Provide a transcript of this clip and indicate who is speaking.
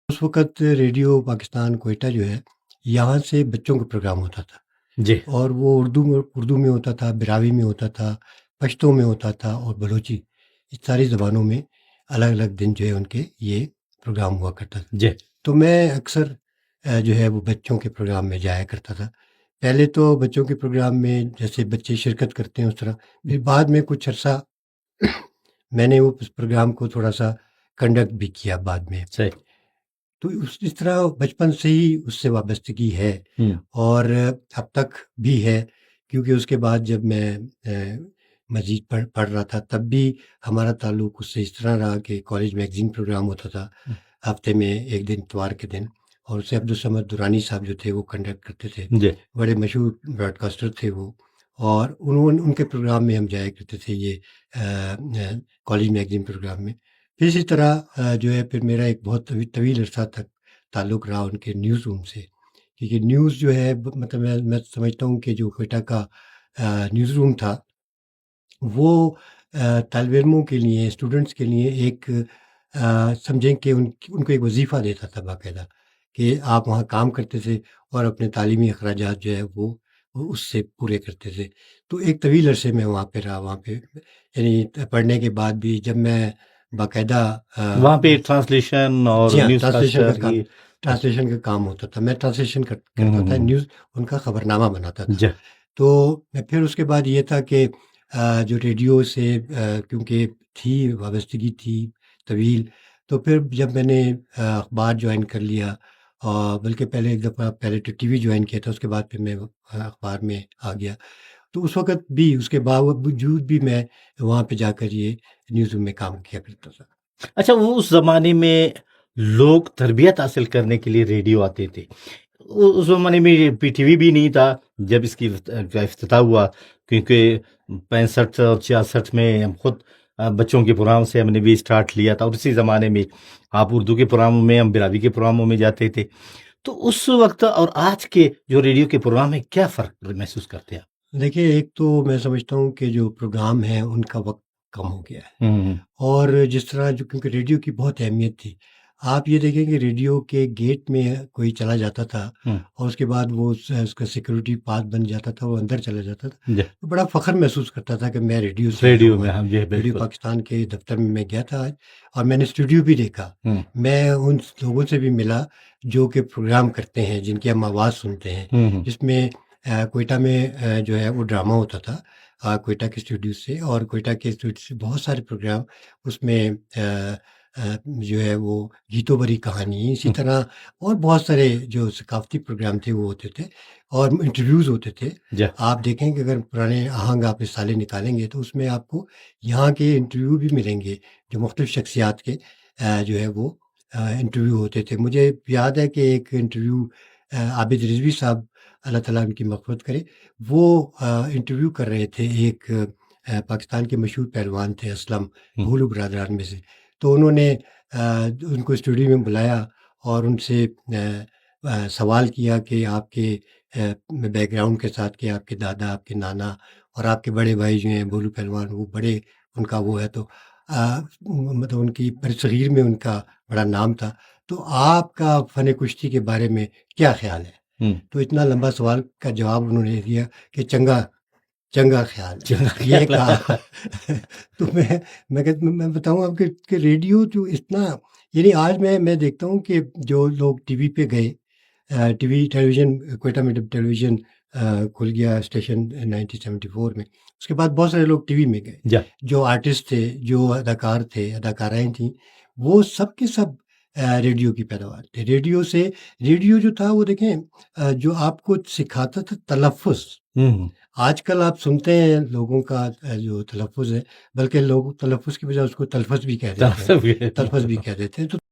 Speaker 1: उस वक़्त रेडियो पाकिस्तान कोयटा जो है, यहाँ से बच्चों का प्रोग्राम होता था
Speaker 2: जी,
Speaker 1: और वो उर्दू में होता था, बिरावी में होता था, पश्तो में होता था और बलोची। इस सारी ज़बानों में अलग-अलग दिन जो है उनके ये प्रोग्राम हुआ करता था।
Speaker 2: जी,
Speaker 1: तो मैं अक्सर जो है वो बच्चों के प्रोग्राम में जाया करता था। पहले तो बच्चों के प्रोग्राम में जैसे बच्चे शिरकत करते हैं उस तरह, फिर बाद में कुछ अरसा मैंने वो उस प्रोग्राम को थोड़ा-सा कंडक्ट भी किया बाद में।
Speaker 2: सही।
Speaker 1: तो उस इस तरह बचपन से ही उससे वाबस्तगी है
Speaker 2: हुँ,
Speaker 1: और अब तक भी है क्योंकि उसके बाद जब मैं मज़ीद पढ़ पढ़ रहा था तब भी हमारा ताल्लुक उससे इस तरह रहा कि कॉलेज मैगज़ीन प्रोग्राम होता था,
Speaker 2: हुँ,
Speaker 1: हफ़्ते में 1 दिन इतवार के दिन और उससे अब्दुल समद दुरानी साहब जो थे वो कंडक्ट करते थे।
Speaker 2: जी,
Speaker 1: बड़े मशहूर ब्रॉडकास्टर थे वो और उनके प्रोग्राम में हम जाया करते थे ये कॉलेज मैगज़ीन प्रोग्राम में। फिर इसी तरह जो है फिर मेरा एक बहुत तवील अरसा तक ताल्लुक़ रहा उनके न्यूज़ रूम से। क्योंकि न्यूज़ जो है मतलब मैं समझता हूँ कि जो क्वेटा का न्यूज़ रूम था वो तालिब इल्मों के लिए, स्टूडेंट्स के लिए एक समझें कि उनको एक वज़ीफ़ा देता था बाकायदा कि आप वहाँ काम करते थे और अपने तालीमी अखराजात जो है वो उससे पूरे करते थे। तो एक तवील अरसे मैं वहाँ पे रहा, वहाँ पे यानी पढ़ने के बाद भी जब मैं बाकायदा
Speaker 2: वहाँ पे
Speaker 1: अ,
Speaker 2: ट्रांसलेशन
Speaker 1: जी
Speaker 2: और
Speaker 1: हाँ,
Speaker 2: न्यूज़कास्टर ये अच्छा।
Speaker 1: ट्रांसलेशन का काम होता था। मैं ट्रांसलेशन
Speaker 2: हुँ,
Speaker 1: करता
Speaker 2: हुँ,
Speaker 1: था,
Speaker 2: हुँ,
Speaker 1: न्यूज़ उनका खबरनामा बनाता था।
Speaker 2: जी,
Speaker 1: तो फिर उसके बाद ये था कि जो रेडियो से क्योंकि थी वाबस्तगी थी तवील, तो फिर जब मैंने अखबार जॉइन कर लिया बल्कि पहले एक दफ़ा पहले तो टीवी जॉइन किया था, उसके बाद फिर मैं अखबार में आ गया। तो उस वक़्त भी उसके बावजूद भी मैं वहाँ पे जाकर ये न्यूज़ रूम में काम किया करता था।
Speaker 2: अच्छा वो उस ज़माने में लोग तरबियत हासिल करने के लिए रेडियो आते थे। उस ज़माने में ये पीटीवी भी नहीं था जब इसकी का इफ्तिताह हुआ क्योंकि 65 और 66 में हम खुद बच्चों के प्रोग्राम से हमने भी स्टार्ट लिया था और उसी ज़माने में आप उर्दू के प्रोग्रामों में, हम बिरावी के प्रोग्रामों में जाते थे। तो उस वक़्त और आज के जो रेडियो के प्रोग्राम हैं, क्या फ़र्क महसूस करते हैं आप?
Speaker 1: देखिए, एक तो मैं समझता हूँ कि जो प्रोग्राम हैं उनका वक़्त कम हो गया है।
Speaker 2: हुँ, हुँ,
Speaker 1: और जिस तरह जो क्योंकि रेडियो की बहुत अहमियत थी। आप ये देखें कि रेडियो के गेट में कोई चला जाता था
Speaker 2: हुँ,
Speaker 1: और उसके बाद वो उसका सिक्योरिटी पास बन जाता था, वो अंदर चला जाता था।
Speaker 2: जी,
Speaker 1: तो बड़ा फ़ख्र महसूस करता था कि मैं रेडियो से आया
Speaker 2: रेडियो
Speaker 1: हूँ
Speaker 2: में
Speaker 1: आज।
Speaker 2: हाँ जी,
Speaker 1: रेडियो
Speaker 2: बिल्कुल।
Speaker 1: पाकिस्तान के दफ़्तर में मैं गया था आज और मैंने स्टूडियो भी देखा।
Speaker 2: हुँ,
Speaker 1: मैं उन लोगों से भी मिला जो कि प्रोग्राम करते हैं, जिनकी हम आवाज़ सुनते हैं।
Speaker 2: हुँ, हुँ,
Speaker 1: जिसमें क्वेटा में जो है वो ड्रामा होता था क्वेटा के स्टूडियो से और क्वेटा के स्टूडियो से बहुत सारे प्रोग्राम उसमें जो है वो गीतों भरी कहानी इसी
Speaker 2: हुँ,
Speaker 1: तरह और बहुत सारे जो सकाफ़ती प्रोग्राम थे वो होते थे और इंटरव्यूज़ होते थे।
Speaker 2: जी,
Speaker 1: आप देखेंगे अगर पुराने आहंग आप रिसाले निकालेंगे तो उसमें आपको यहाँ के इंटरव्यू भी मिलेंगे जो मुख्तलिफ़ शख्सियात के जो है वो इंटरव्यू होते थे। मुझे याद है कि एक इंटरव्यू आबिद रिज़वी साहब अल्लाह ताला उनकी मग़फ़िरत करे, वो इंटरव्यू कर रहे थे एक पाकिस्तान के मशहूर पहलवान थे असलम
Speaker 2: हुँ,
Speaker 1: भूलू बिरादरान में से। तो उन्होंने उनको स्टूडियो में बुलाया और उनसे सवाल किया कि आपके बैकग्राउंड के साथ कि आपके दादा, आपके नाना और आपके बड़े भाई जो हैं भोलू पहलवान वो बड़े उनका वो है तो मतलब उनकी बरसग़ीर में उनका बड़ा नाम था। तो आपका फ़न कुश्ती के बारे में क्या ख़्याल है?
Speaker 2: हुँ,
Speaker 1: तो इतना लंबा सवाल का जवाब उन्होंने दिया कि चंगा चंगा ख़्याल है,
Speaker 2: चंगा
Speaker 1: ये
Speaker 2: ख्याल
Speaker 1: कहा। तो मैं बताऊँ आपको कि रेडियो जो इतना यानी आज मैं देखता हूँ कि जो लोग टीवी पे गए टीवी टेलीविज़न क्वेटा में जब टेलीविज़न खुल गया स्टेशन 1974 में, उसके बाद बहुत सारे लोग टीवी में गए।
Speaker 2: जी,
Speaker 1: जो आर्टिस्ट थे, जो अदाकार थे, अदाकाराएँ थीं, वो सब के सब रेडियो की पैदावार थे। रेडियो जो था वो देखें जो आपको सिखाता था तलफ़्फ़ुज़।
Speaker 2: हुँ, हुँ,
Speaker 1: आजकल आप सुनते हैं लोगों का जो तलफ़्फ़ुज़ है, बल्कि लोग तलफ़्फ़ुज़ की बजाय उसको तलफ़्फ़ज़ भी कह देते हैं।
Speaker 2: तसव्वुर
Speaker 1: तलफ़्फ़ज़ भी
Speaker 2: बिल्कुल।
Speaker 1: कह देते हैं। तो